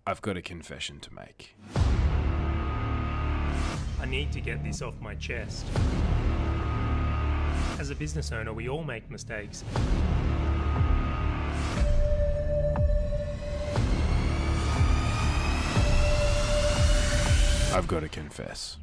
I've got a confession to make. I need to get this off my chest. As a business owner, we all make mistakes. I've got to confess.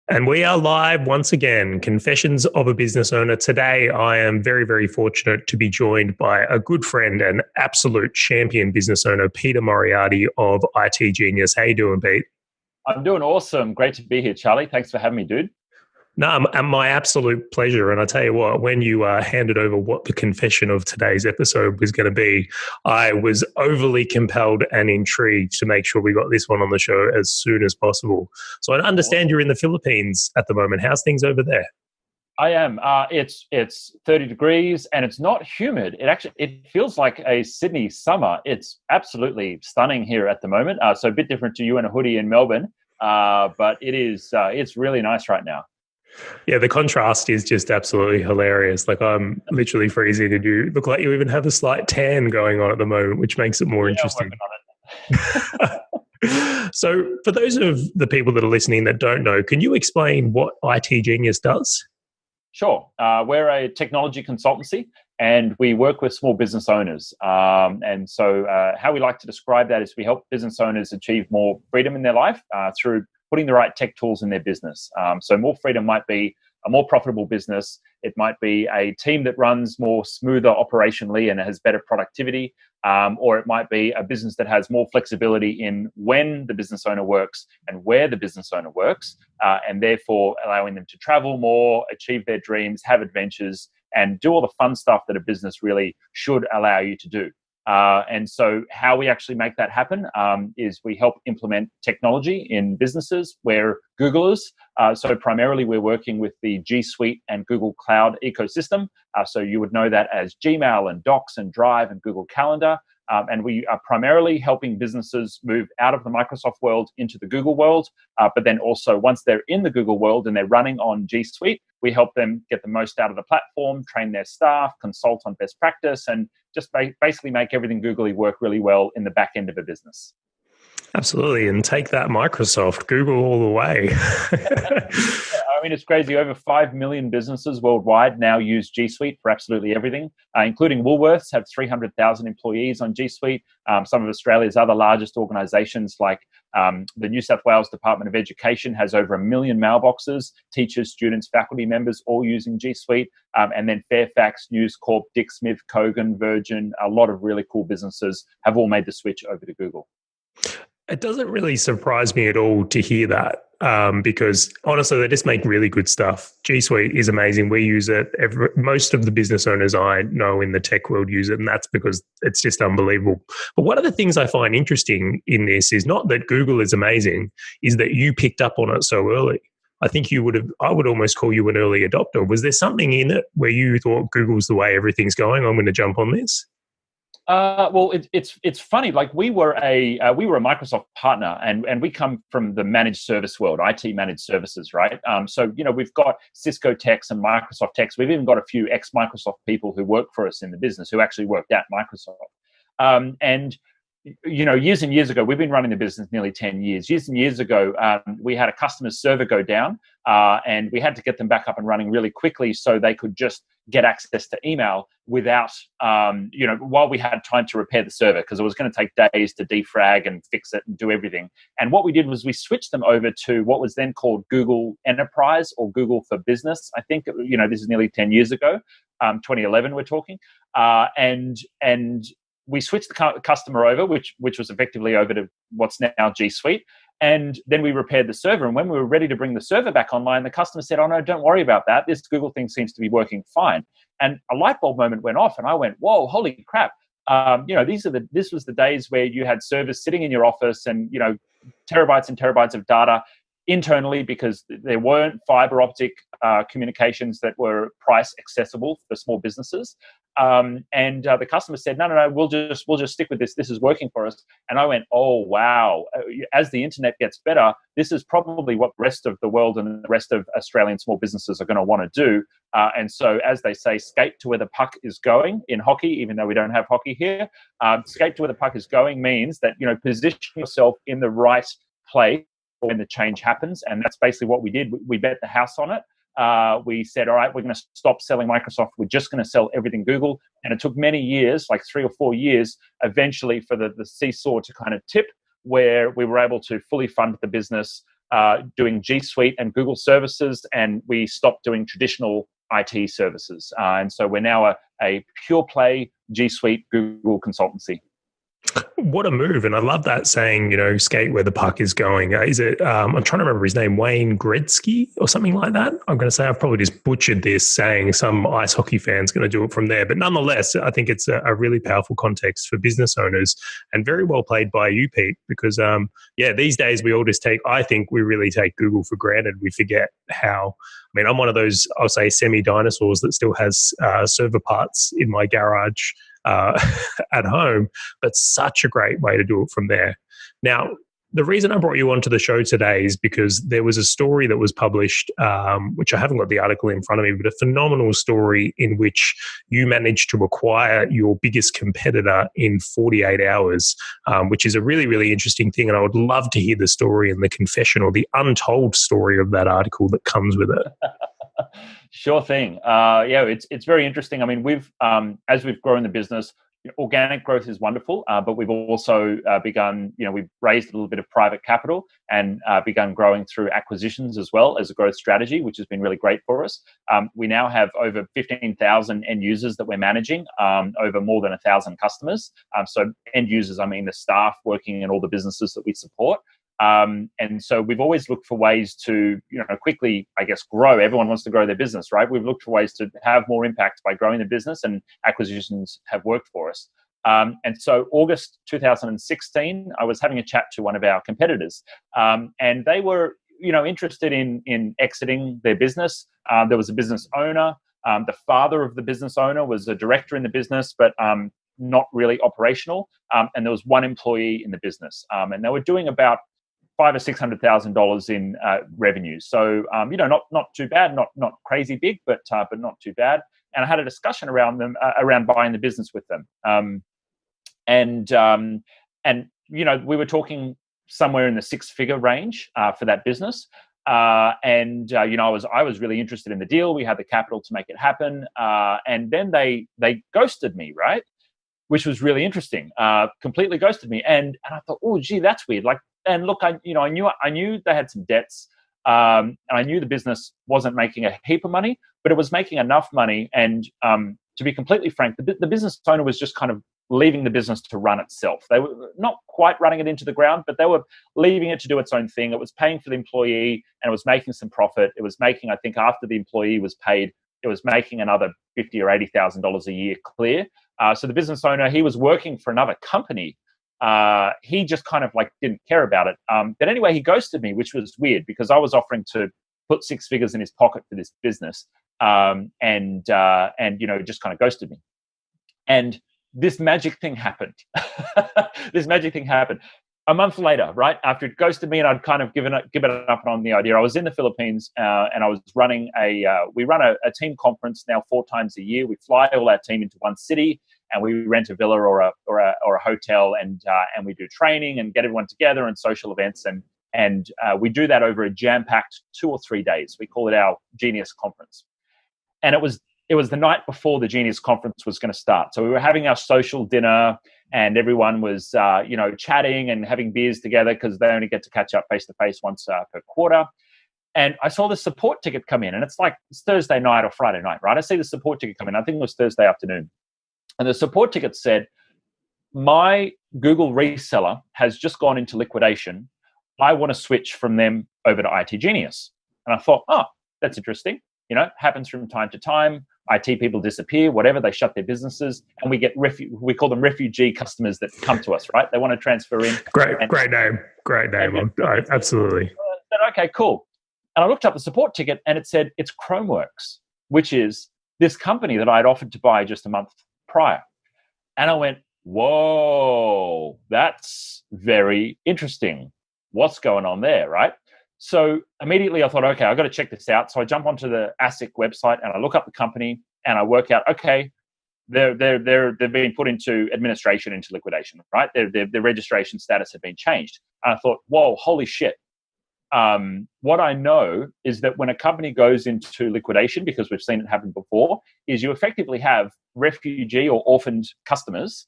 And we are live once again, Confessions of a Business Owner. Today, I am very, very fortunate to be joined by a good friend and absolute champion business owner, Peter Moriarty of itGenius. How you doing, Pete? I'm doing awesome. Great to be here, Charlie. Thanks for having me, dude. No, my absolute pleasure. And I tell you what, when you handed over what the confession of today's episode was going to be, I was overly compelled and intrigued to make sure we got this one on the show as soon as possible. So I understand you're in the Philippines at the moment. How's things over there? I am. It's 30 degrees and it's not humid. It feels like a Sydney summer. It's absolutely stunning here at the moment. So a bit different to you in a hoodie in Melbourne, but it's really nice right now. Yeah, the contrast is just absolutely hilarious. Like I'm literally freezing and you look like you even have a slight tan going on at the moment, which makes it more interesting. I'm working on it. So for those of the people that are listening that don't know, can you explain what itGenius does? Sure. We're a technology consultancy and we work with small business owners. And so how we like to describe that is we help business owners achieve more freedom in their life through putting the right tech tools in their business. So more freedom might be a more profitable business. It might be a team that runs more smoother operationally and has better productivity. Or it might be a business that has more flexibility in when the business owner works and where the business owner works, and therefore allowing them to travel more, achieve their dreams, have adventures, and do all the fun stuff that a business really should allow you to do. And so how we actually make that happen is we help implement technology in businesses where Google is. So primarily we're working with the G Suite and Google Cloud ecosystem. So you would know that as Gmail and Docs and Drive and Google Calendar. And we are primarily helping businesses move out of the Microsoft world into the Google world. But then also once they're in the Google world and they're running on G Suite, we help them get the most out of the platform, train their staff, consult on best practice, and just basically make everything Googly work really well in the back end of a business. Absolutely. And take that Microsoft, Google all the way. I mean, it's crazy. Over 5 million businesses worldwide now use G Suite for absolutely everything, including Woolworths have 300,000 employees on G Suite. Some of Australia's other largest organizations like the New South Wales Department of Education has over 1 million mailboxes, teachers, students, faculty members, all using G Suite. And then Fairfax, News Corp, Dick Smith, Kogan, Virgin, a lot of really cool businesses have all made the switch over to Google. It doesn't really surprise me at all to hear that because honestly, they just make really good stuff. G Suite is amazing. We use it. Most of the business owners I know in the tech world use it, and that's because it's just unbelievable. But one of the things I find interesting in this is not that Google is amazing, is that you picked up on it so early. I think I would almost call you an early adopter. Was there something in it where you thought Google's the way everything's going? I'm going to jump on this. Well, it's funny. Like we were a Microsoft partner, and we come from the managed service world, IT managed services, right? So we've got Cisco techs and Microsoft techs. We've even got a few ex-Microsoft people who work for us in the business who actually worked at Microsoft. And years and years ago, we've been running the business nearly 10 years. Years and years ago, we had a customer's server go down, and we had to get them back up and running really quickly so they could just get access to email without, while we had time to repair the server, because it was going to take days to defrag and fix it and do everything. And what we did was we switched them over to what was then called Google Enterprise or Google for Business. I think, this is nearly 10 years ago, 2011 we're talking. And we switched the customer over, which was effectively over to what's now G Suite. And then we repaired the server. And when we were ready to bring the server back online, the customer said, "Oh, no, don't worry about that. This Google thing seems to be working fine." And a light bulb moment went off and I went, "Whoa, holy crap." This was the days where you had servers sitting in your office and, terabytes and terabytes of data internally because there weren't fiber optic communications that were price accessible for small businesses. And the customer said, no, we'll just stick with this. This is working for us. And I went, oh, wow. As the internet gets better, this is probably what the rest of the world and the rest of Australian small businesses are going to want to do. And so, as they say, skate to where the puck is going in hockey, even though we don't have hockey here. Skate to where the puck is going means that, position yourself in the right place when the change happens. And that's basically what we did. We bet the house on it. We said, all right, we're going to stop selling Microsoft. We're just going to sell everything Google. And it took many years, like 3 or 4 years, eventually for the seesaw to kind of tip, where we were able to fully fund the business doing G Suite and Google services, and we stopped doing traditional IT services. And so we're now a pure play G Suite Google consultancy. What a move. And I love that saying, skate where the puck is going. Is it, I'm trying to remember his name, Wayne Gretzky or something like that? I'm going to say I've probably just butchered this, saying some ice hockey fan's going to do it from there. But nonetheless, I think it's a really powerful context for business owners, and very well played by you, Pete, because, these days we all just I think we really take Google for granted. We forget how, I'm one of those, I'll say, semi-dinosaurs that still has server parts in my garage at home, but such a great way to do it from there. Now, the reason I brought you onto the show today is because there was a story that was published, which I haven't got the article in front of me, but a phenomenal story in which you managed to acquire your biggest competitor in 48 hours, which is a really, really interesting thing. And I would love to hear the story and the confession, or the untold story of that article that comes with it. Sure thing. It's very interesting. We've as we've grown the business, organic growth is wonderful, but we've also begun, we've raised a little bit of private capital and begun growing through acquisitions as well as a growth strategy, which has been really great for us. We now have over 15,000 end users that we're managing, over more than 1,000 customers. So end users, the staff working in all the businesses that we support. And so we've always looked for ways to, quickly, grow. Everyone wants to grow their business, right? We've looked for ways to have more impact by growing the business, and acquisitions have worked for us. And so August 2016, I was having a chat to one of our competitors, and they were, interested in exiting their business. There was a business owner. The father of the business owner was a director in the business, but not really operational. And there was one employee in the business, and they were doing about $500,000 or $600,000 in revenue. So not too bad, not crazy big, but not too bad. And I had a discussion around them, around buying the business with them. And we were talking somewhere in the 6-figure range for that business. I was really interested in the deal. We had the capital to make it happen. And then they ghosted me, right? Which was really interesting. Completely ghosted me. And I thought, oh, gee, that's weird. And look, I knew they had some debts, and I knew the business wasn't making a heap of money, but it was making enough money. And to be completely frank, the business owner was just kind of leaving the business to run itself. They were not quite running it into the ground, but they were leaving it to do its own thing. It was paying for the employee, and it was making some profit. It was making, I think, after the employee was paid, it was making another $50,000 or $80,000 a year clear. So the business owner, he was working for another company. He just kind of didn't care about it. But anyway, he ghosted me, which was weird because I was offering to put 6 figures in his pocket for this business, and just kind of ghosted me. And this magic thing happened. A month later, right after it ghosted me, and I'd kind of given up on the idea. I was in the Philippines, and I was running we run a team conference now 4 times a year. We fly all our team into one city, and we rent a villa or a hotel, and we do training and get everyone together and social events, and we do that over a jam-packed 2 or 3 days. We call it our Genius conference, and it was the night before the Genius conference was going to start. So we were having our social dinner, and everyone was, chatting and having beers together because they only get to catch up face-to-face once per quarter. And I saw the support ticket come in, and it's Thursday night or Friday night, right? I see the support ticket come in. I think it was Thursday afternoon. And the support ticket said, my Google reseller has just gone into liquidation. I want to switch from them over to itGenius. And I thought, oh, that's interesting. Happens from time to time. IT people disappear, whatever, they shut their businesses, and we get we call them refugee customers that come to us, right? They want to transfer in. Great name. Absolutely. said, okay, cool. And I looked up the support ticket and it said it's Chromeworks, which is this company that I'd offered to buy just a month prior. And I went, whoa, that's very interesting. What's going on there, right? So immediately I thought, okay, I've got to check this out. So I jump onto the ASIC website and I look up the company and I work out, okay, they've been put into administration, into liquidation, right? Their registration status had been changed. And I thought, whoa, holy shit. What I know is that when a company goes into liquidation, because we've seen it happen before, is you effectively have refugee or orphaned customers.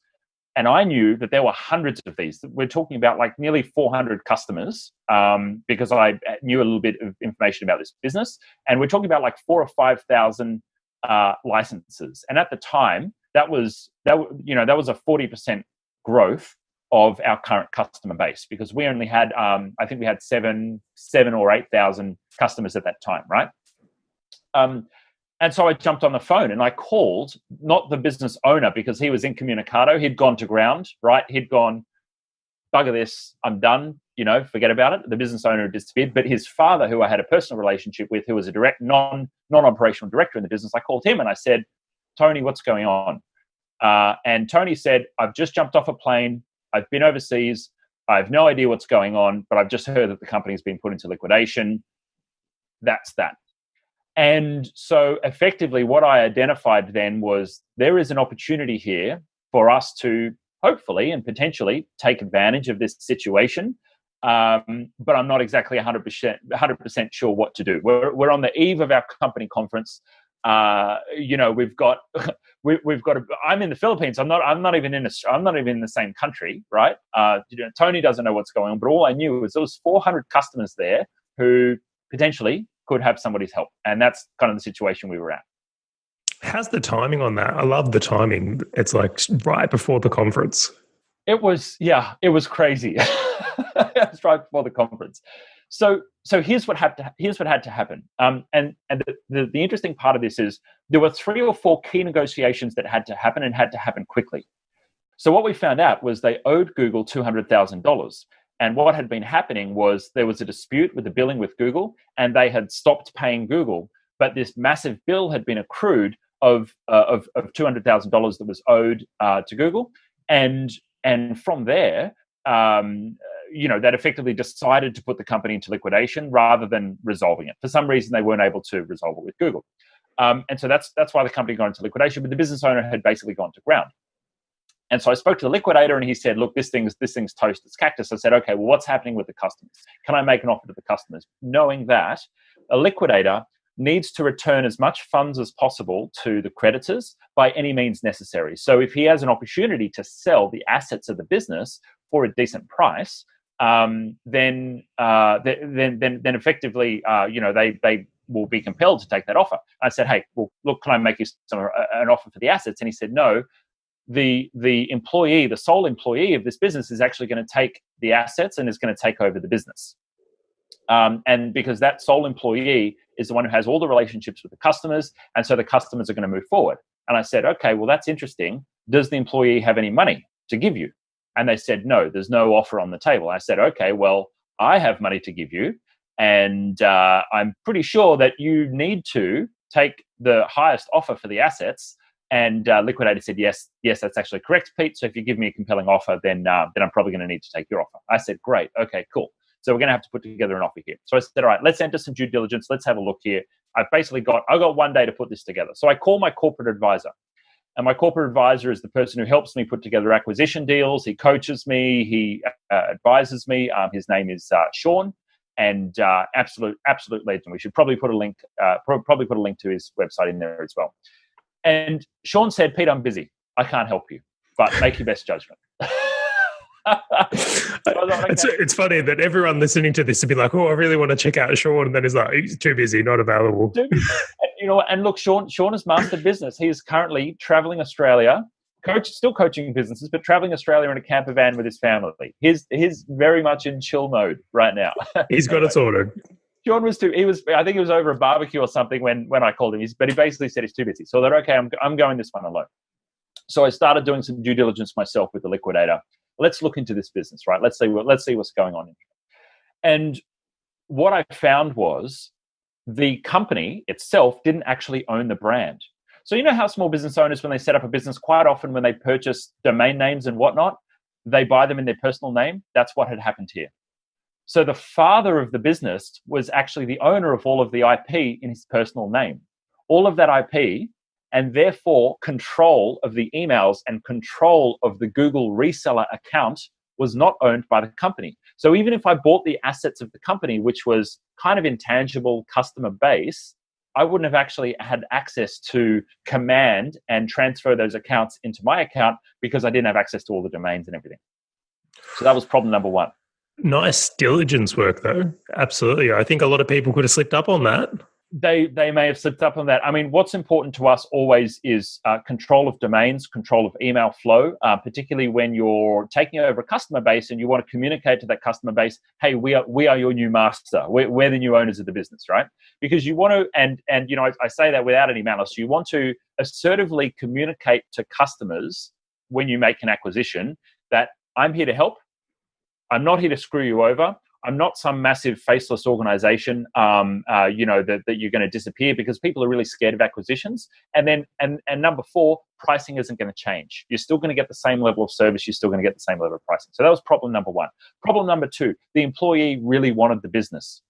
And I knew that there were hundreds of these. We're talking about like nearly 400 customers, because I knew a little bit of information about this business. And we're talking about like 4,000 or 5,000 licenses. And at the time, that was a 40% growth of our current customer base, because we only had, I think we had seven or 8,000 customers at that time, right? And so I jumped on the phone and I called, not the business owner, because he was incommunicado. He'd gone to ground, right? He'd gone, bugger this, I'm done, forget about it. The business owner had disappeared. But his father, who I had a personal relationship with, who was a direct non-operational director in the business, I called him and I said, Tony, what's going on? And Tony said, I've just jumped off a plane. I've been overseas. I have no idea what's going on, but I've just heard that the company's been put into liquidation. That's that. And so effectively what I identified then was there is an opportunity here for us to hopefully and potentially take advantage of this situation. But I'm not exactly 100% sure what to do. We're on the eve of our company conference. We've got I'm in the Philippines. I'm not even in the same country, right? Tony doesn't know what's going on, but all I knew was there was 400 customers there who potentially could have somebody's help. And that's kind of the situation we were at. How's the timing on that? I love the timing. It's like right before the conference. It was crazy. It was right before the conference. So here's what had to happen. And the interesting part of this is there were 3 or 4 key negotiations that had to happen and had to happen quickly. So what we found out was they owed Google $200,000. And what had been happening was there was a dispute with the billing with Google, and they had stopped paying Google. But this massive bill had been accrued of $200,000 that was owed to Google, and from there, that effectively decided to put the company into liquidation rather than resolving it. For some reason, they weren't able to resolve it with Google, and so that's why the company got into liquidation. But the business owner had basically gone to ground. And so I spoke to the liquidator and he said, look, this thing's toast, it's cactus. I said, okay, well, what's happening with the customers? Can I make an offer to the customers? Knowing that a liquidator needs to return as much funds as possible to the creditors by any means necessary. So if he has an opportunity to sell the assets of the business for a decent price, then effectively, they will be compelled to take that offer. I said, hey, well, look, can I make you an offer for the assets? And he said, no. The employee, the sole employee of this business is actually going to take the assets and is going to take over the business. And because that sole employee is the one who has all the relationships with the customers, and so the customers are going to move forward. And I said, okay, well, that's interesting. Does the employee have any money to give you? And they said, no, there's no offer on the table. I said, okay, well, I have money to give you, and I'm pretty sure that you need to take the highest offer for the assets. And liquidator said, yes, that's actually correct, Pete. So if you give me a compelling offer, then I'm probably going to need to take your offer. I said, great. Okay, cool. So we're going to have to put together an offer here. So I said, all right, let's enter some due diligence. Let's have a look here. I've got 1 day to put this together. So I call my corporate advisor. And my corporate advisor is the person who helps me put together acquisition deals. He coaches me. He advises me. His name is Sean. And absolute legend. We should probably put a link to his website in there as well. And Sean said, Pete, I'm busy. I can't help you, but make your best judgment. It's funny that everyone listening to this would be like, oh, I really want to check out Sean. And then he's like, he's too busy, not available. And look, Sean has mastered business. He is currently traveling Australia, still coaching businesses, but traveling Australia in a camper van with his family. He's very much in chill mode right now. He's got it sorted. Sean I think he was over a barbecue or something when I called him, but he basically said he's too busy. So I thought, okay, I'm going this one alone. So I started doing some due diligence myself with the liquidator. Let's look into this business, right? Let's see what's going on. And what I found was the company itself didn't actually own the brand. So you know how small business owners, when they set up a business, quite often when they purchase domain names and whatnot, they buy them in their personal name? That's what had happened here. So the father of the business was actually the owner of all of the IP in his personal name. All of that IP, and therefore control of the emails and control of the Google reseller account, was not owned by the company. So even if I bought the assets of the company, which was kind of intangible customer base, I wouldn't have actually had access to command and transfer those accounts into my account because I didn't have access to all the domains and everything. So that was problem number one. Nice diligence work, though. Absolutely. I think a lot of people could have slipped up on that. They may have slipped up on that. I mean, what's important to us always is control of domains, control of email flow, particularly when you're taking over a customer base and you want to communicate to that customer base, hey, we are your new master. We're the new owners of the business, right? Because you want to, and you know, I say that without any malice, you want to assertively communicate to customers when you make an acquisition that I'm here to help. I'm not here to screw you over. I'm not some massive faceless organization, that you're going to disappear, because people are really scared of acquisitions. And then, and number four, pricing isn't going to change. You're still going to get the same level of service. You're still going to get the same level of pricing. So that was problem number one. Problem number two, the employee really wanted the business.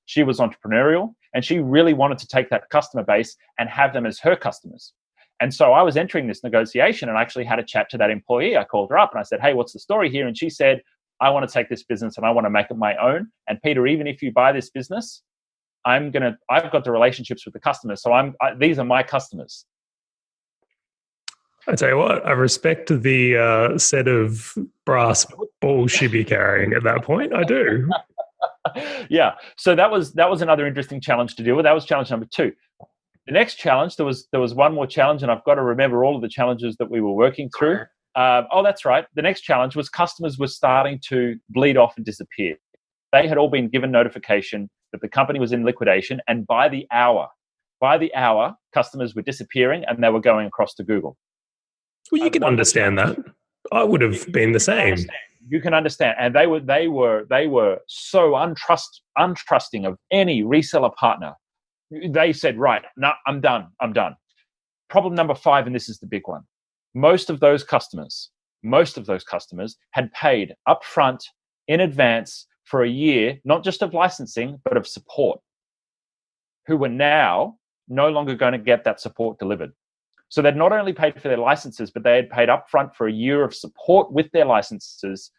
She was entrepreneurial and she really wanted to take that customer base and have them as her customers. And so I was entering this negotiation and I actually had a chat to that employee. I called her up and I said, hey, what's the story here? And she said, I want to take this business and I want to make it my own. And Peter, even if you buy this business, I've got the relationships with the customers. So these are my customers. I tell you what, I respect the set of brass balls she'd be carrying at that point. I do. Yeah. So that was another interesting challenge to deal with. That was challenge number two. The next challenge, there was one more challenge, and I've got to remember all of the challenges that we were working through. That's right. The next challenge was customers were starting to bleed off and disappear. They had all been given notification that the company was in liquidation, and by the hour, customers were disappearing and they were going across to Google. Well, you can understand that. I would have been the same. You can understand. And they were so untrusting of any reseller partner. They said, right, no, I'm done. Problem number five, and this is the big one. Most of those customers had paid upfront in advance for a year, not just of licensing, but of support, who were now no longer going to get that support delivered. So they'd not only paid for their licenses, but they had paid upfront for a year of support with their licenses,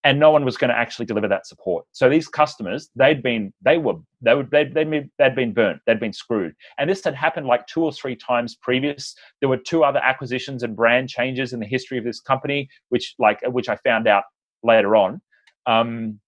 and no one was going to actually deliver that support. So these customers, they'd been burnt. They'd been screwed. And this had happened like 2 or 3 times previous. There were 2 other acquisitions and brand changes in the history of this company, which I found out later on. And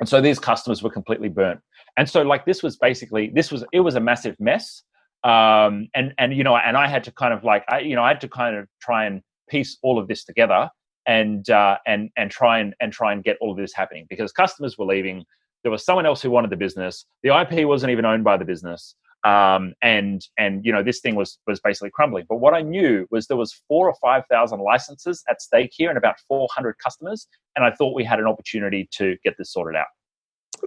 so these customers were completely burnt. And so like it was a massive mess. And I had to kind of try and piece all of this together and try and get all of this happening, because customers were leaving. There was someone else who wanted the business. The IP wasn't even owned by the business. This thing was basically crumbling. But what I knew was there was 4,000 or 5,000 licenses at stake here and about 400 customers. And I thought we had an opportunity to get this sorted out.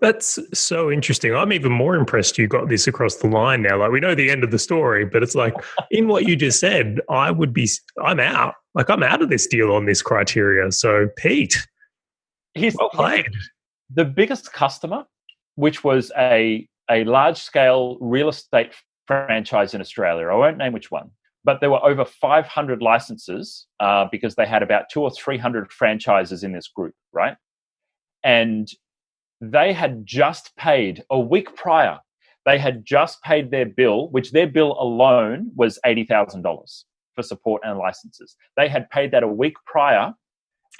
That's so interesting. I'm even more impressed you got this across the line now. Like, we know the end of the story, but it's like, in what you just said, I'm out. Like, I'm out of this deal on this criteria. So, Pete, well played. The biggest customer, which was a large-scale real estate franchise in Australia, I won't name which one, but there were over 500 licenses because they had about 200 or 300 franchises in this group, right? And they had just paid a week prior. They had just paid their bill, which their bill alone was $80,000 for support and licenses. They had paid that a week prior,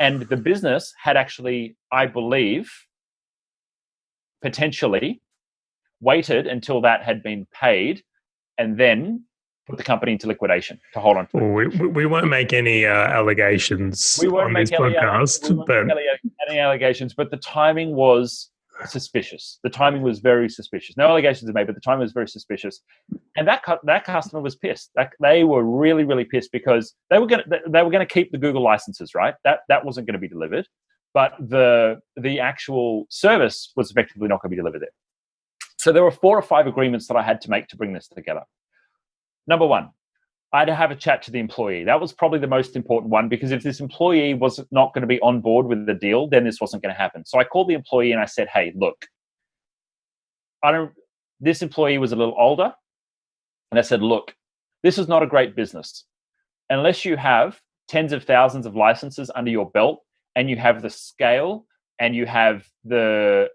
and the business had actually, I believe, potentially waited until that had been paid and then put the company into liquidation to hold on to it. We won't make any allegations on this podcast. We won't make any allegations, but the timing was suspicious. The timing was very suspicious. No allegations are made, but the timing was very suspicious. And that customer was pissed. They were really, really pissed because they were going to keep the Google licenses, right? That wasn't going to be delivered. but the actual service was effectively not going to be delivered there. So there were 4 or 5 agreements that I had to make to bring this together. Number one, I had to have a chat to the employee. That was probably the most important one, because if this employee was not going to be on board with the deal, then this wasn't going to happen. So I called the employee and I said, hey, look, this employee was a little older. And I said, look, this is not a great business. Unless you have tens of thousands of licenses under your belt, and you have the scale, and you have the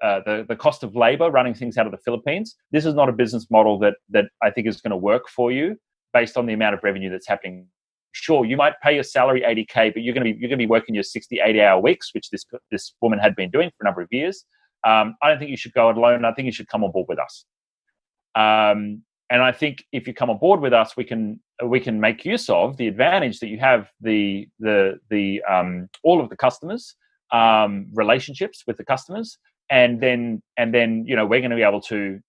cost of labor running things out of the Philippines, this is not a business model that I think is going to work for you based on the amount of revenue that's happening. Sure, you might pay your salary $80K, but you're going to be working your 60, 80-hour weeks, which this woman had been doing for a number of years. I don't think you should go it alone. I think you should come on board with us. And I think if you come on board with us, we can make use of the advantage that you have the all of the customers, relationships with the customers, and then we're going to be able to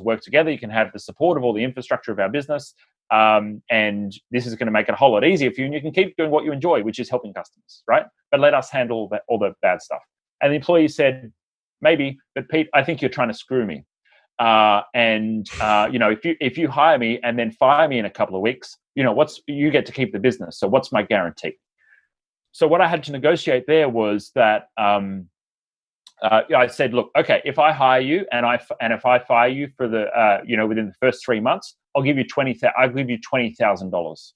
work together. You can have the support of all the infrastructure of our business, and this is going to make it a whole lot easier for you. And you can keep doing what you enjoy, which is helping customers, right? But let us handle all the bad stuff. And the employee said, maybe, but Pete, I think you're trying to screw me. If you hire me and then fire me in a couple of weeks, you get to keep the business. So what's my guarantee? So what I had to negotiate there was that I said, look, okay, if I hire you and if I fire you for within the first 3 months, I'll give you $20,000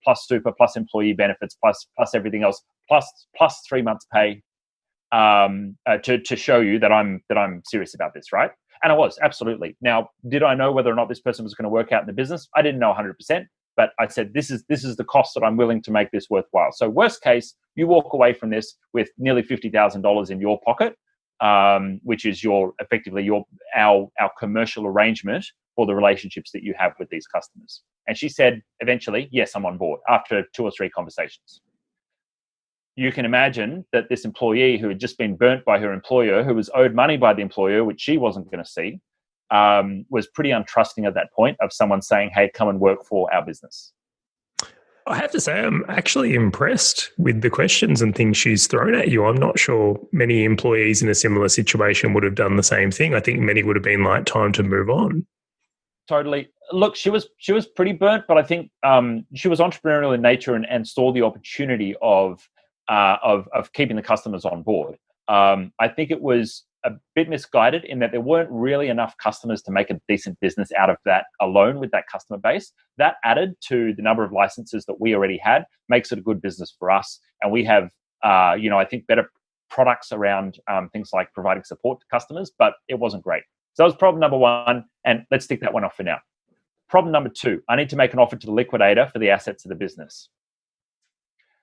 plus super, plus employee benefits, plus everything else, plus 3 months pay to show you that I'm serious about this, right? And I was, absolutely. Now, did I know whether or not this person was going to work out in the business? I didn't know 100%, but I said, this is the cost that I'm willing to make this worthwhile. So worst case, you walk away from this with nearly $50,000 in your pocket, which is effectively our commercial arrangement for the relationships that you have with these customers. And she said, eventually, yes, I'm on board after 2 or 3 conversations. You can imagine that this employee who had just been burnt by her employer, who was owed money by the employer, which she wasn't going to see, was pretty untrusting at that point of someone saying, hey, come and work for our business. I have to say, I'm actually impressed with the questions and things she's thrown at you. I'm not sure many employees in a similar situation would have done the same thing. I think many would have been like, time to move on. Totally. Look, she was pretty burnt, but I think she was entrepreneurial in nature and saw the opportunity of keeping the customers on board. I think it was a bit misguided in that there weren't really enough customers to make a decent business out of that alone with that customer base. That added to the number of licenses that we already had makes it a good business for us. And we have, I think better products around things like providing support to customers, but it wasn't great. So that was problem number 1, and let's tick that one off for now. Problem number 2, I need to make an offer to the liquidator for the assets of the business.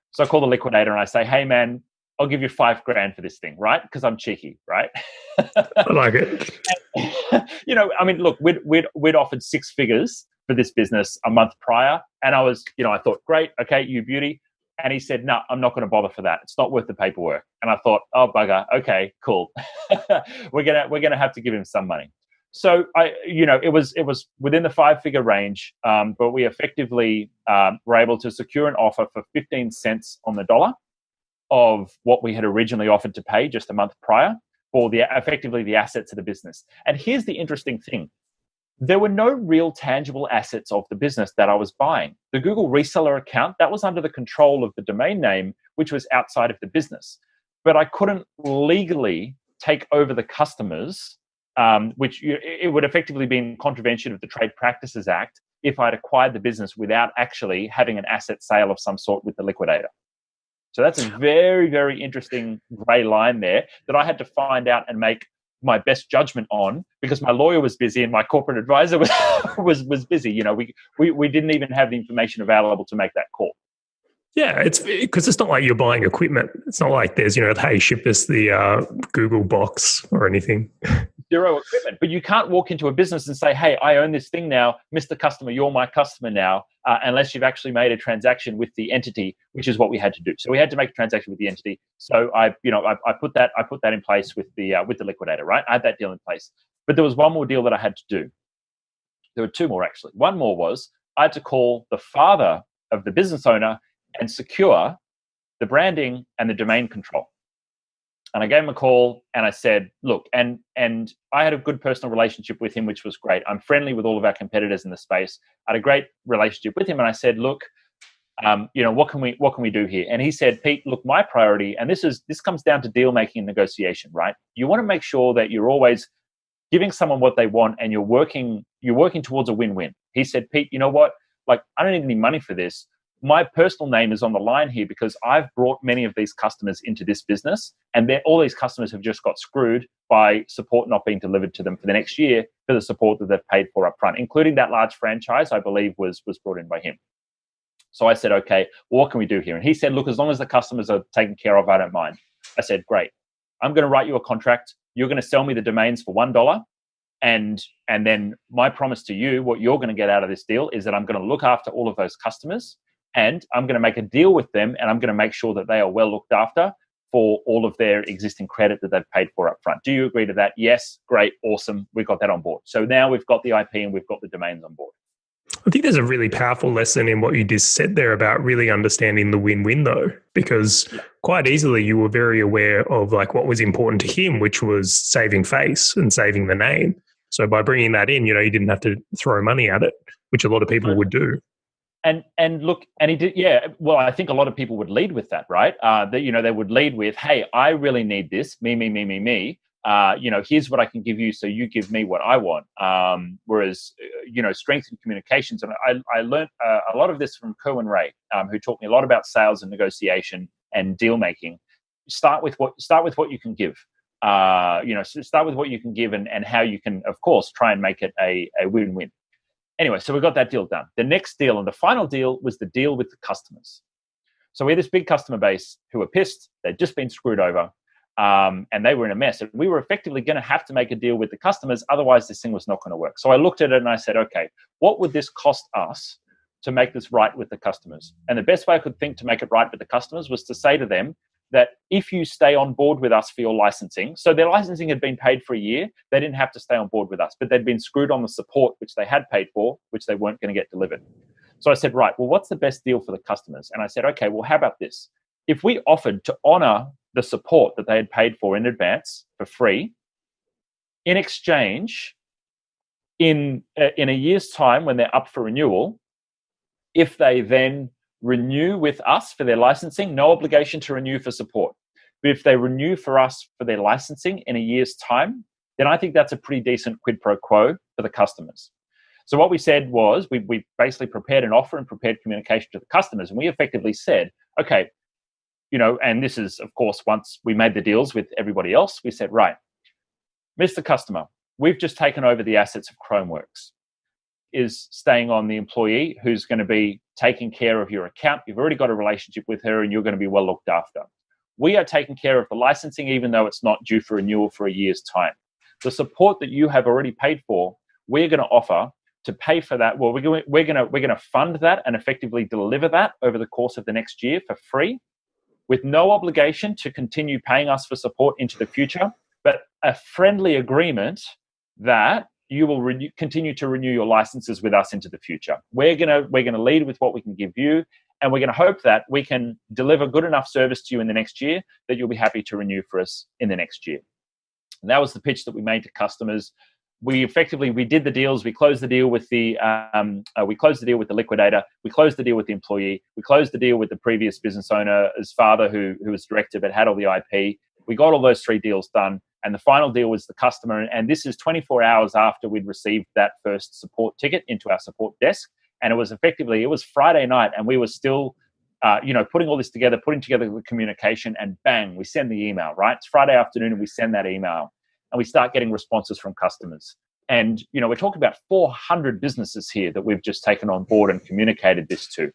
So I call the liquidator and I say, hey, man, I'll give you $5,000 for this thing, right? Because I'm cheeky, right? I like it. Look, we'd offered 6 figures for this business a month prior. And I was, I thought, great, okay, you beauty. And he said, no, I'm not going to bother for that. It's not worth the paperwork. And I thought, oh, bugger, okay, cool. we're gonna have to give him some money. So it was within the 5-figure range, but we effectively were able to secure an offer for 15 cents on the dollar of what we had originally offered to pay just a month prior for effectively the assets of the business. And here's the interesting thing. There were no real tangible assets of the business that I was buying. The Google reseller account, that was under the control of the domain name, which was outside of the business. But I couldn't legally take over the customers, which it would effectively be in contravention of the Trade Practices Act if I'd acquired the business without actually having an asset sale of some sort with the liquidator. So that's a very, very interesting gray line there that I had to find out and make my best judgment on, because my lawyer was busy and my corporate advisor was busy. We didn't even have the information available to make that call. Yeah, it's because it's not like you're buying equipment. It's not like there's, hey, ship us the Google box or anything. Zero equipment. But you can't walk into a business and say, hey, I own this thing now. Mr. Customer, you're my customer now, unless you've actually made a transaction with the entity, which is what we had to do. So we had to make a transaction with the entity. So I put that in place with the liquidator, right? I had that deal in place. But there was one more deal that I had to do. There were 2 more, actually. One more was I had to call the father of the business owner and secure the branding and the domain control. And I gave him a call and I said, look, and I had a good personal relationship with him, which was great. I'm friendly with all of our competitors in the space. I had a great relationship with him. And I said, look, what can we do here? And he said, Pete, look, my priority, and this comes down to deal making and negotiation, right? You want to make sure that you're always giving someone what they want and you're working towards a win-win. He said, Pete, you know what? Like, I don't need any money for this. My personal name is on the line here because I've brought many of these customers into this business, and all these customers have just got screwed by support not being delivered to them for the next year for the support that they've paid for up front, including that large franchise, I believe was brought in by him. So I said, okay, well, what can we do here? And he said, look, as long as the customers are taken care of, I don't mind. I said, great. I'm going to write you a contract. You're going to sell me the domains for $1. And then my promise to you, what you're going to get out of this deal is that I'm going to look after all of those customers, and I'm going to make a deal with them, and I'm going to make sure that they are well looked after for all of their existing credit that they've paid for up front. Do you agree to that? Yes. Great. Awesome. We've got that on board. So now we've got the IP and we've got the domains on board. I think there's a really powerful lesson in what you just said there about really understanding the win-win, though, because quite easily you were very aware of like what was important to him, which was saving face and saving the name. So by bringing that in, you didn't have to throw money at it, which a lot of people would do. And look, and he did, yeah. Well, I think a lot of people would lead with that, right? They would lead with, "Hey, I really need this. Me. Here's what I can give you, so you give me what I want." Whereas, strength in communications, and I learned a lot of this from Kerwin Ray, who taught me a lot about sales and negotiation and deal making. Start with what you can give. Start with what you can give, and how you can, of course, try and make it a win-win. Anyway, so we got that deal done. The next deal and the final deal was the deal with the customers. So we had this big customer base who were pissed. They'd just been screwed over, and they were in a mess. And we were effectively going to have to make a deal with the customers. Otherwise, this thing was not going to work. So I looked at it and I said, okay, what would this cost us to make this right with the customers? And the best way I could think to make it right with the customers was to say to them that if you stay on board with us for your licensing, so their licensing had been paid for a year, they didn't have to stay on board with us, but they'd been screwed on the support, which they had paid for, which they weren't going to get delivered. So I said, right, well, what's the best deal for the customers? And I said, okay, well, how about this? If we offered to honor the support that they had paid for in advance for free, in exchange, in a year's time when they're up for renewal, if they then renew with us for their licensing, no obligation to renew for support. But if they renew for us for their licensing in a year's time, then I think that's a pretty decent quid pro quo for the customers. So what we said was we basically prepared an offer and prepared communication to the customers. And we effectively said, okay, and this is, of course, once we made the deals with everybody else, we said, right, Mr. Customer, we've just taken over the assets of Chromeworks. Is staying on the employee who's going to be taking care of your account. You've already got a relationship with her and you're going to be well looked after. We are taking care of the licensing, even though it's not due for renewal for a year's time. The support that you have already paid for, we're going to offer to pay for that. Well, we're going to fund that and effectively deliver that over the course of the next year for free, with no obligation to continue paying us for support into the future, but a friendly agreement that you will continue to renew your licenses with us into the future. We're gonna lead with what we can give you, and we're gonna hope that we can deliver good enough service to you in the next year that you'll be happy to renew for us in the next year. And that was the pitch that we made to customers. We did the deals. We closed the deal with the liquidator. We closed the deal with the employee. We closed the deal with the previous business owner's father, who was director but had all the IP. We got all those 3 deals done. And the final deal was the customer. And this is 24 hours after we'd received that first support ticket into our support desk. And it was Friday night, and we were still, putting all this together, putting together the communication, and bang, we send the email, right? It's Friday afternoon and we send that email and we start getting responses from customers. And, we're talking about 400 businesses here that we've just taken on board and communicated this to.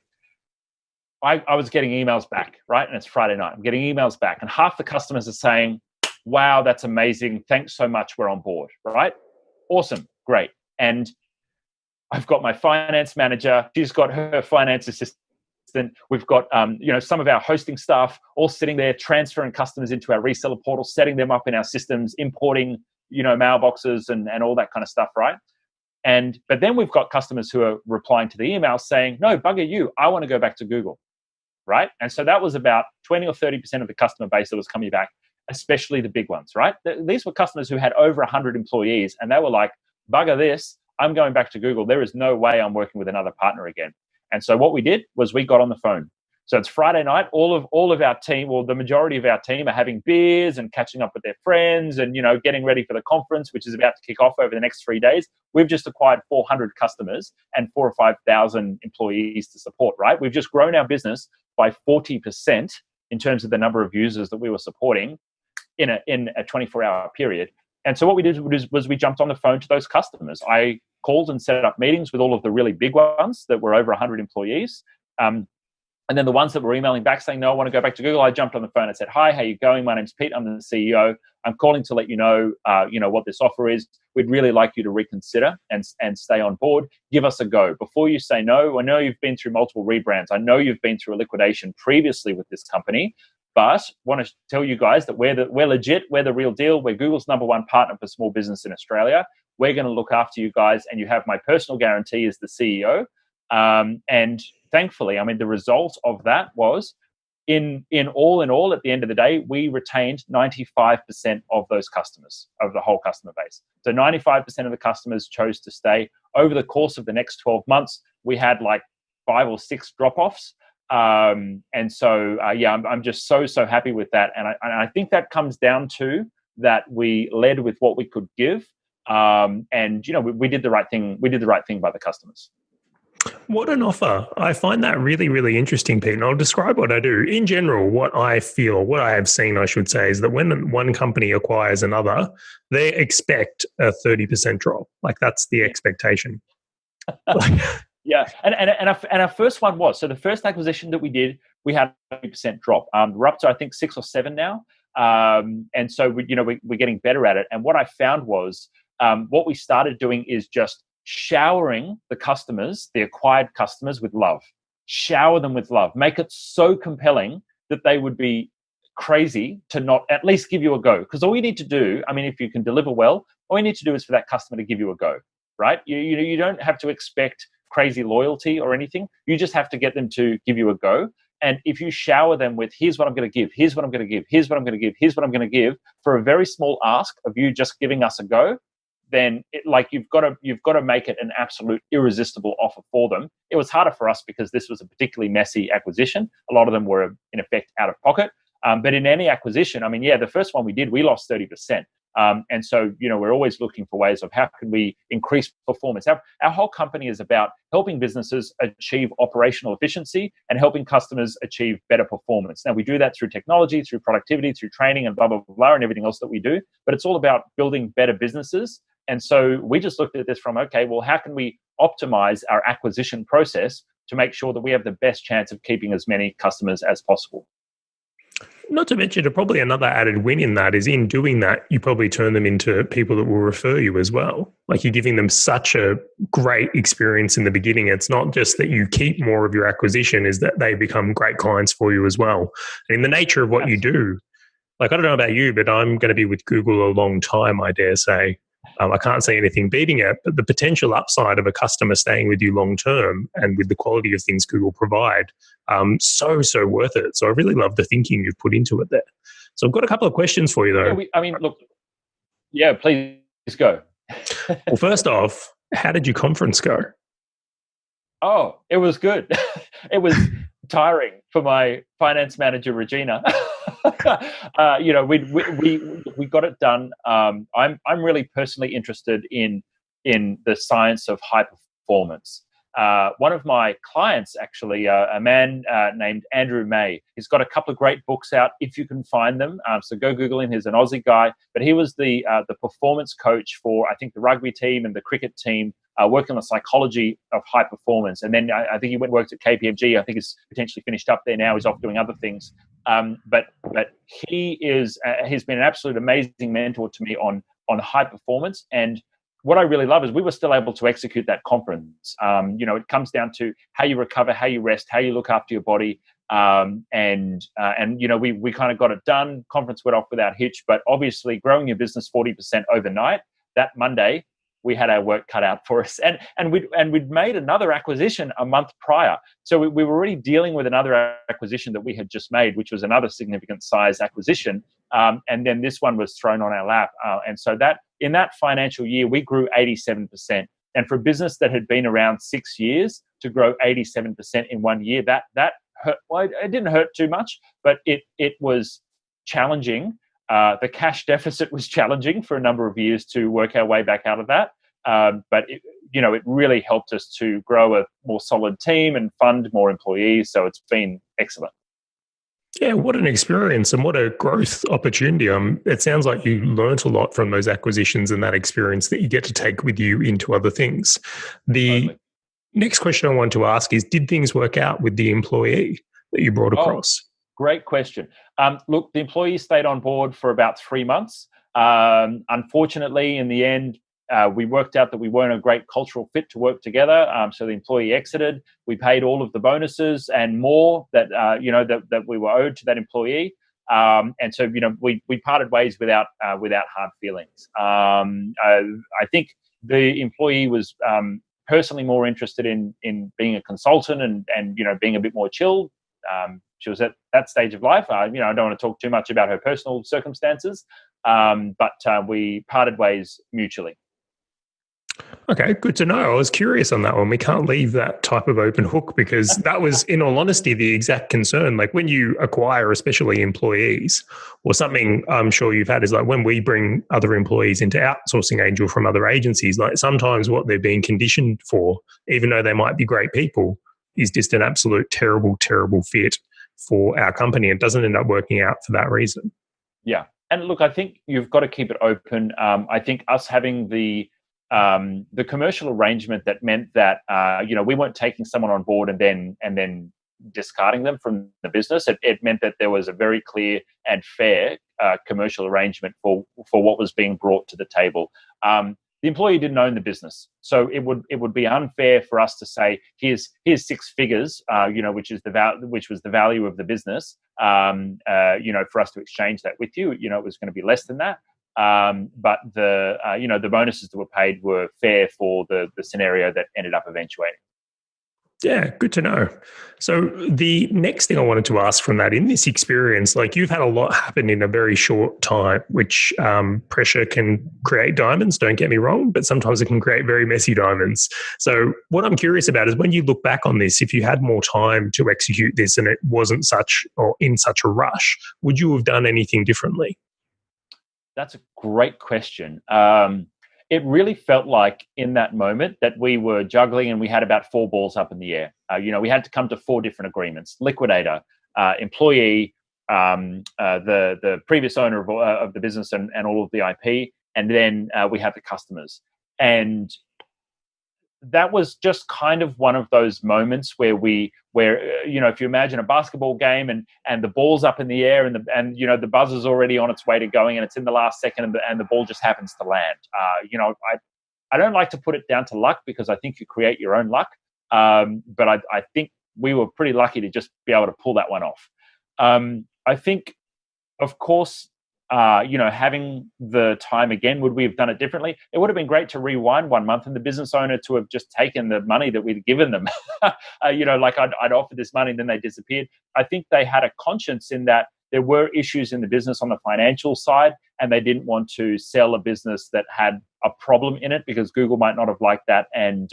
I was getting emails back, right? And it's Friday night. I'm getting emails back, and half the customers are saying, wow, that's amazing. Thanks so much. We're on board, right? Awesome. Great. And I've got my finance manager. She's got her finance assistant. We've got, some of our hosting staff all sitting there, transferring customers into our reseller portal, setting them up in our systems, importing, mailboxes and all that kind of stuff, right? But then we've got customers who are replying to the email saying, no, bugger you. I want to go back to Google, right? And so that was about 20 or 30% of the customer base that was coming back. especially the big ones, right? These were customers who had over 100 employees, and they were like, bugger this, I'm going back to Google. There is no way I'm working with another partner again. And so what we did was we got on the phone. So it's Friday night. All of our team, or the majority of our team, are having beers and catching up with their friends, and getting ready for the conference, which is about to kick off over the next 3 days. We've just acquired 400 customers and 4,000 or 5,000 employees to support. Right? We've just grown our business by 40% in terms of the number of users that we were supporting in a 24-hour period. And so what we did was we jumped on the phone to those customers. I called and set up meetings with all of the really big ones that were over 100 employees. And then the ones that were emailing back saying, no, I want to go back to Google, I jumped on the phone and said, hi, how you going? My name's Pete. I'm the CEO. I'm calling to let you know, what this offer is. We'd really like you to reconsider and stay on board. Give us a go. Before you say no, I know you've been through multiple rebrands. I know you've been through a liquidation previously with this company, but want to tell you guys that we're legit. We're the real deal. We're Google's #1 partner for small business in Australia. We're going to look after you guys, and you have my personal guarantee as the CEO. And thankfully, the result of that was in all, at the end of the day, we retained 95% of those customers, of the whole customer base. So 95% of the customers chose to stay. Over the course of the next 12 months, we had like 5 or 6 drop-offs. I'm just so happy with that. And I think that comes down to that we led with what we could give. We did the right thing. We did the right thing by the customers. What an offer. I find that really, really interesting, Pete. And I'll describe what I do. In general, what I have seen, I should say, is that when one company acquires another, they expect a 30% drop. Like, that's the expectation. Yeah. And our first one was, so the first acquisition that we did, we had a 30% drop. We're up to, I think, 6 or 7 now. And so we're getting better at it. And what I found was what we started doing is just showering the customers, the acquired customers, with love. Shower them with love. Make it so compelling that they would be crazy to not at least give you a go. Because all you need to do, if you can deliver well, all you need to do is for that customer to give you a go, right? You don't have to expect crazy loyalty or anything. You just have to get them to give you a go. And if you shower them with, here's what I'm going to give, here's what I'm going to give, here's what I'm going to give, here's what I'm going to give, for a very small ask of you just giving us a go, then you've got to make it an absolute irresistible offer for them. It was harder for us because this was a particularly messy acquisition. A lot of them were in effect out of pocket. But in any acquisition, the first one we did, we lost 30%. And so, we're always looking for ways of how can we increase performance. Our whole company is about helping businesses achieve operational efficiency and helping customers achieve better performance. Now, we do that through technology, through productivity, through training, and blah, blah, blah, and everything else that we do. But it's all about building better businesses. And so we just looked at this from, okay, well, how can we optimize our acquisition process to make sure that we have the best chance of keeping as many customers as possible? Not to mention, probably another added win in that is, in doing that, you probably turn them into people that will refer you as well. Like, you're giving them such a great experience in the beginning. It's not just that you keep more of your acquisition, is that they become great clients for you as well. And in the nature of what you do, like, I don't know about you, but I'm going to be with Google a long time, I dare say. I can't say anything beating it, but the potential upside of a customer staying with you long term and with the quality of things Google provide, so worth it. So I really love the thinking you've put into it there. So I've got a couple of questions for you, though. Please go. Well, first off, how did your conference go? Oh, it was good. It was tiring for my finance manager, Regina. We got it done. I'm really personally interested in the science of high performance. One of my clients, actually, a man named Andrew May, he's got a couple of great books out if you can find them. So go Google him. He's an Aussie guy, but he was the performance coach for, I think, the rugby team and the cricket team, working on the psychology of high performance. And then I think he worked at KPMG. I think he's potentially finished up there now. He's off doing other things. But he's been an absolute amazing mentor to me on high performance. And what I really love is we were still able to execute that conference. It comes down to how you recover, how you rest, how you look after your body. We kind of got it done. Conference went off without hitch, but obviously growing your business 40% overnight, that Monday, we had our work cut out for us. And we'd made another acquisition a month prior. So we were already dealing with another acquisition that we had just made, which was another significant size acquisition. And then this one was thrown on our lap. And so that in that financial year, we grew 87%. And for a business that had been around 6 years to grow 87% in 1 year, that hurt. Well, it didn't hurt too much, but it was challenging. The cash deficit was challenging for a number of years to work our way back out of that. But it really helped us to grow a more solid team and fund more employees. So it's been excellent. Yeah, what an experience and what a growth opportunity. It sounds like you learnt a lot from those acquisitions and that experience that you get to take with you into other things. The next question I want to ask is, did things work out with the employee that you brought across? Great question. Look, the employee stayed on board for about 3 months. Unfortunately, in the end, we worked out that we weren't a great cultural fit to work together. So the employee exited. We paid all of the bonuses and more that that we were owed to that employee. And so we parted ways without hard feelings. I think the employee was personally more interested in being a consultant and being a bit more chilled. She was at that stage of life. I don't want to talk too much about her personal circumstances, but we parted ways mutually. Okay, good to know. I was curious on that one. We can't leave that type of open hook because that was, in all honesty, the exact concern. Like when you acquire, especially employees, or something I'm sure you've had is like when we bring other employees into Outsourcing Angel from other agencies, like sometimes what they're being conditioned for, even though they might be great people, is just an absolute terrible, terrible fit for our company. It doesn't end up working out for that reason. Yeah. And look, I think you've got to keep it open. I think us having the commercial arrangement that meant that we weren't taking someone on board and then discarding them from the business. It meant that there was a very clear and fair commercial arrangement for what was being brought to the table. The employee didn't own the business, so it would be unfair for us to say here's 6 figures, which was the value of the business, for us to exchange that with you. It was going to be less than that. But the bonuses that were paid were fair for the scenario that ended up eventuating. Yeah, good to know. So the next thing I wanted to ask from that, in this experience, like you've had a lot happen in a very short time, which pressure can create diamonds, don't get me wrong, but sometimes it can create very messy diamonds. So what I'm curious about is when you look back on this, if you had more time to execute this and it wasn't in such a rush, would you have done anything differently? That's a great question. It really felt like in that moment that we were juggling and we had about 4 balls up in the air. We had to come to 4 different agreements: liquidator, employee, the previous owner of the business and all of the IP, and then we have the customers. And that was just kind of one of those moments where if you imagine a basketball game and the ball's up in the air and the buzzer's already on its way to going and it's in the last second and the ball just happens to land. I don't like to put it down to luck because I think you create your own luck. But I think we were pretty lucky to just be able to pull that one off. I think, of course, having the time again, would we have done it differently? It would have been great to rewind 1 month and the business owner to have just taken the money that we'd given them. Like I'd offered this money and then they disappeared. I think they had a conscience in that there were issues in the business on the financial side and they didn't want to sell a business that had a problem in it because Google might not have liked that. And,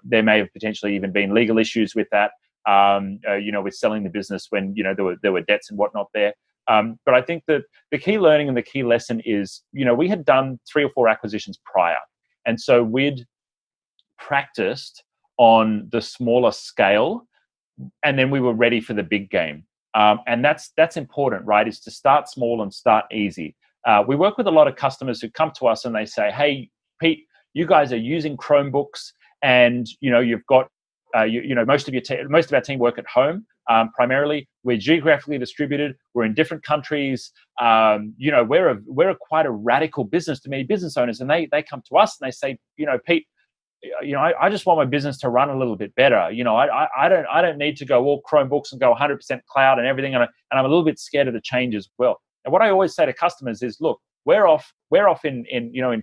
there may have potentially even been legal issues with that, with selling the business when, there were debts and whatnot there. But I think that the key learning and the key lesson is, we had done 3 or 4 acquisitions prior. And so we'd practiced on the smaller scale and then we were ready for the big game. And that's important, right? Is to start small and start easy. We work with a lot of customers who come to us and they say, hey, Pete, you guys are using Chromebooks and, you've got, most of our team work at home. Primarily, we're geographically distributed. We're in different countries. We're quite a radical business to many business owners, and they come to us and they say, Pete, I just want my business to run a little bit better. I don't need to go all Chromebooks and go 100% cloud and everything, and I'm a little bit scared of the change as well. And what I always say to customers is, look, we're off in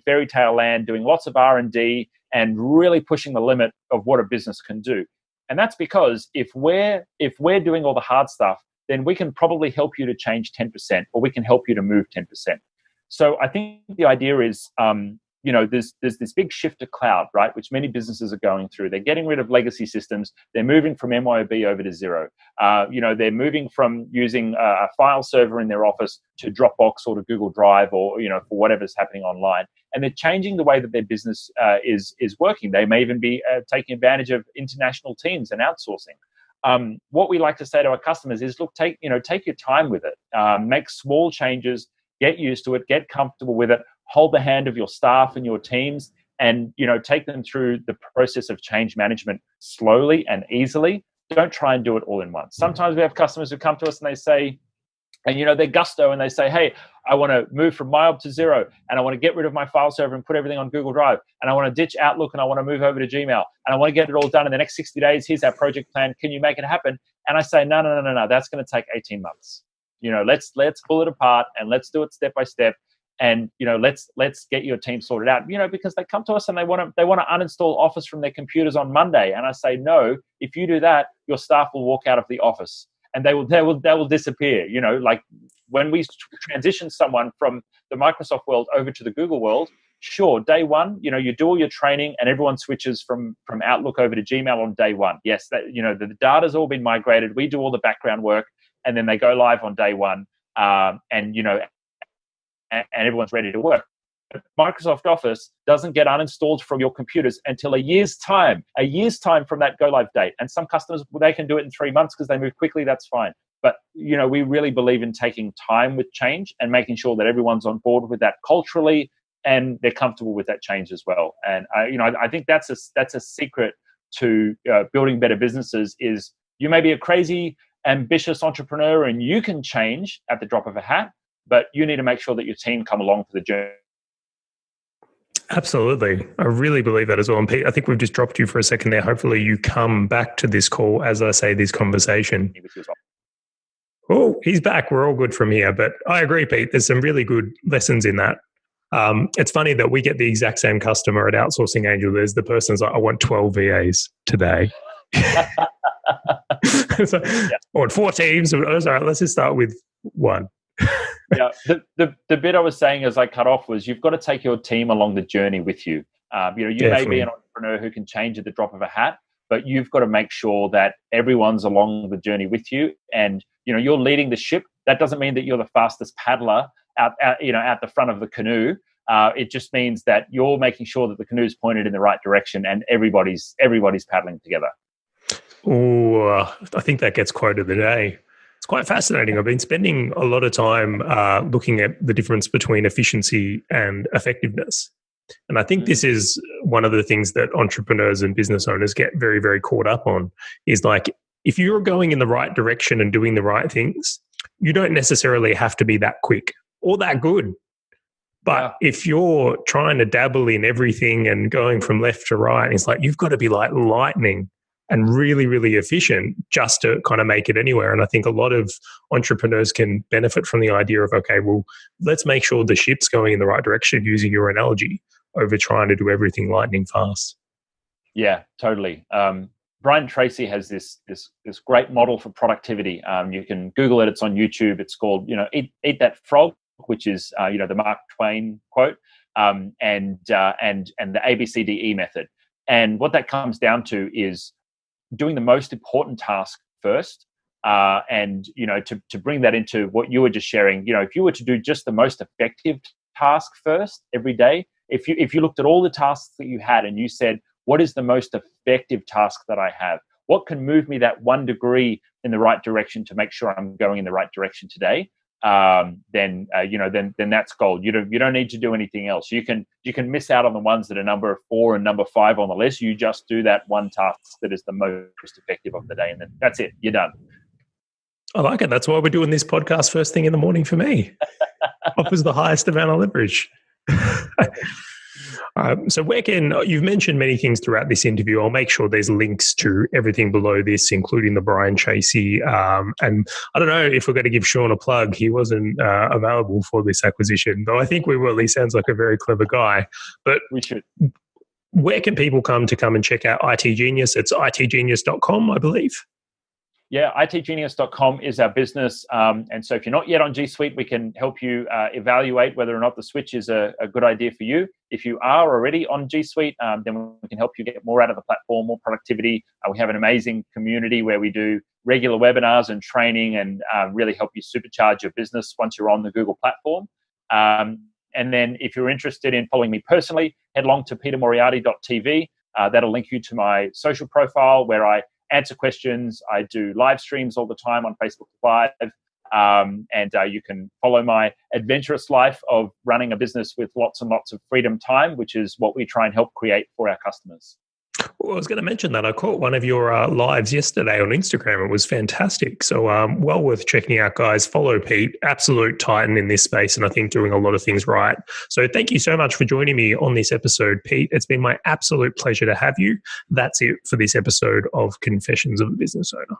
fairy tale land doing lots of R&D and really pushing the limit of what a business can do. And that's because if we're doing all the hard stuff, then we can probably help you to change 10%, or we can help you to move 10%. So I think the idea is, there's this big shift to cloud, right, which many businesses are going through. They're getting rid of legacy systems. They're moving from MYOB over to Xero. They're moving from using a file server in their office to Dropbox or to Google Drive, or for whatever's happening online. And they're changing the way that their business is working. They may even be taking advantage of international teams and outsourcing. What we like to say to our customers is, look, take your time with it. Make small changes. Get used to it. Get comfortable with it. Hold the hand of your staff and your teams, and take them through the process of change management slowly and easily. Don't try and do it all in once. Sometimes we have customers who come to us and they say, and they're gusto, and they say, hey, I want to move from MYOB to Xero, and I want to get rid of my file server and put everything on Google Drive, and I want to ditch Outlook, and I want to move over to Gmail, and I want to get it all done in the next 60 days. Here's our project plan. Can you make it happen? And I say, no. That's going to take 18 months. Let's pull it apart and let's do it step by step. And let's get your team sorted out. Because they come to us and they want to uninstall Office from their computers on Monday, and I say, no. If you do that, your staff will walk out of the office and they will disappear. Like when we transition someone from the Microsoft world over to the Google world, sure, day one, you do all your training and everyone switches from Outlook over to Gmail on day one. Yes, the data's all been migrated. We do all the background work, and then they go live on day one. And everyone's ready to work. But Microsoft Office doesn't get uninstalled from your computers until a year's time from that go live date. And some customers, they can do it in 3 months because they move quickly. That's fine. But we really believe in taking time with change and making sure that everyone's on board with that culturally, and they're comfortable with that change as well. And I think that's a secret to building better businesses. Is you may be a crazy, ambitious entrepreneur and you can change at the drop of a hat, but you need to make sure that your team come along for the journey. Absolutely. I really believe that as well. And Pete, I think we've just dropped you for a second there. Hopefully you come back to this call, as I say, this conversation. Oh, he's back. We're all good from here. But I agree, Pete. There's some really good lessons in that. It's funny that we get the exact same customer at Outsourcing Angel. There's the person's like, I want 12 VAs today. So, I want 4 teams. All right, let's just start with 1. Yeah, the bit I was saying as I cut off was, you've got to take your team along the journey with you. You may be an entrepreneur who can change at the drop of a hat, but you've got to make sure that everyone's along the journey with you, and you're leading the ship. That doesn't mean that you're the fastest paddler out the front of the canoe. It just means that you're making sure that the canoe's pointed in the right direction and everybody's paddling together. Oh, I think that gets quote of the day. It's quite fascinating. I've been spending a lot of time looking at the difference between efficiency and effectiveness. And I think this is one of the things that entrepreneurs and business owners get very, very caught up on, is like, if you're going in the right direction and doing the right things, you don't necessarily have to be that quick or that good. But if you're trying to dabble in everything and going from left to right, it's like you've got to be like lightning and really, really efficient just to kind of make it anywhere. And I think a lot of entrepreneurs can benefit from the idea of, okay, well, let's make sure the ship's going in the right direction, using your analogy, over trying to do everything lightning fast. Yeah, totally. Brian Tracy has this great model for productivity. You can Google it. It's on YouTube. It's called, Eat That Frog, which is, the Mark Twain quote, and the ABCDE method. And what that comes down to is doing the most important task first, and to bring that into what you were just sharing. If you were to do just the most effective task first every day, if you looked at all the tasks that you had and you said, what is the most effective task that I have? What can move me that 1 degree in the right direction to make sure I'm going in the right direction today? Then that's gold. You don't need to do anything else. You can miss out on the ones that are number 4 and number 5 on the list. You just do that one task that is the most effective of the day, and then that's it. You're done. I like it. That's why we're doing this podcast first thing in the morning for me. Offers the highest amount of leverage. So you've mentioned many things throughout this interview. I'll make sure there's links to everything below this, including the Brian Tracy. And I don't know if we're going to give Sean a plug. He wasn't available for this acquisition, though I think we will. He sounds like a very clever guy. But we should. Where can people come and check out itGenius? It's itgenius.com, I believe. Yeah, itGenius.com is our business. And so if you're not yet on G Suite, we can help you evaluate whether or not the switch is a good idea for you. If you are already on G Suite, then we can help you get more out of the platform, more productivity. We have an amazing community where we do regular webinars and training and really help you supercharge your business once you're on the Google platform. And then if you're interested in following me personally, head along to petermoriarty.tv. That'll link you to my social profile where I answer questions. I do live streams all the time on Facebook Live. And you can follow my adventurous life of running a business with lots and lots of freedom time, which is what we try and help create for our customers. Well, I was going to mention that I caught one of your lives yesterday on Instagram. It was fantastic. So well worth checking out, guys. Follow Pete, absolute titan in this space, and I think doing a lot of things right. So thank you so much for joining me on this episode, Pete. It's been my absolute pleasure to have you. That's it for this episode of Confessions of a Business Owner.